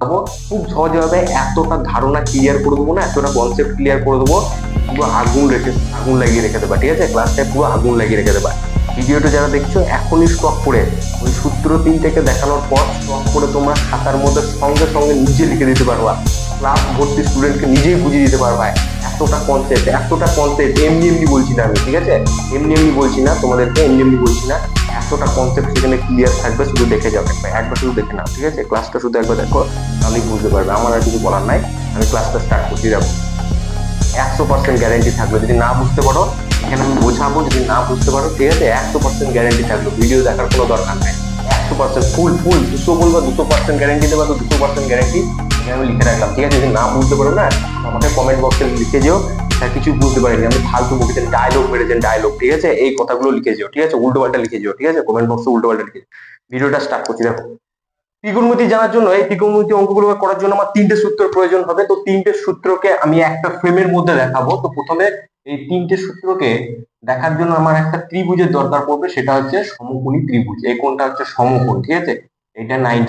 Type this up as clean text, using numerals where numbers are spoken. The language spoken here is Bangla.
দেবো খুব সহজভাবে, এতটা ধারণা ক্লিয়ার করে দেবো না, এতটা কনসেপ্ট ক্লিয়ার করে দেবো, পুরো আগুন লাগিয়ে রেখে দেবা। ঠিক আছে, ক্লাসটায় পুরো আগুন লাগিয়ে রেখে দেবা। ভিডিওটা যারা দেখছো এখনই স্টপ করে ওই সূত্র 3 থেকে দেখানোর পর স্টপ করে তোমরা খাতার মধ্যে সঙ্গে সঙ্গে নিজে লিখে দিতে পারবা, ক্লাস ভর্তি স্টুডেন্টকে নিজেই বুঝিয়ে দিতে পারবা। এতটা কনসেপ্ট এমনি এমনি বলছি না আমি, ঠিক আছে, এমনি এমনি বলছি না তোমাদেরকে, এমনি এমনি বলছি না, এতটা কনসেপ্ট সেখানে ক্লিয়ার থাকবে। শুধু দেখে যাও, একবার শুধু দেখে নাও, ঠিক আছে, ক্লাসটা শুধু একবার দেখো, তাহলেই বুঝতে পারবে। আমার আর কিছু বলার নাই, আমি ক্লাসটা স্টার্ট করতে যাবো। 100% গ্যারেন্টি থাকবে, যদি না বুঝতে পারো এখানে আমি বোঝাবো, যদি না বুঝতে পারো ঠিক আছে, 100% গ্যারেন্টি থাকবে, ভিডিও দেখার কোনো দরকার নাই। 100% ফুল ফুল 200 বলবো, 200% গ্যারেন্টি দেবো, তো 200% গ্যারেন্টি এখানে আমি লিখে রাখলাম। ঠিক আছে, যদি না বুঝতে পারো না, আমাকে কমেন্ট বক্সে লিখে যেও স্যার কিছু বুঝতে পারিনি, আমি ফালতু বকেছেন, ডায়লগ মেরেছেন, ডায়লগ, ঠিক আছে, এই কথাগুলো লিখে যেও। ঠিক আছে, উল্টো পাল্টা লিখে যেও, ঠিক আছে, কমেন্ট বক্সে উল্টো পাল্টা লিখে। ভিডিওটা স্টার্ট করছি, দেখো। ত্রিকোণমিতি জানার জন্য, এই ত্রিকোণমিতি অঙ্কগুলো করার জন্য আমার 3টে সূত্রের প্রয়োজন হবে। তো 3টে সূত্রকে আমি একটা ফ্রেমের মধ্যে দেখাবো। তো প্রথমে এই 3টে সূত্রকে দেখার জন্য আমার একটা ত্রিভুজের দরকার পড়বে, সেটা হচ্ছে সমকোণী ত্রিভুজ। এই কোণটা হচ্ছে সমকোণ, ঠিক আছে, এটা 90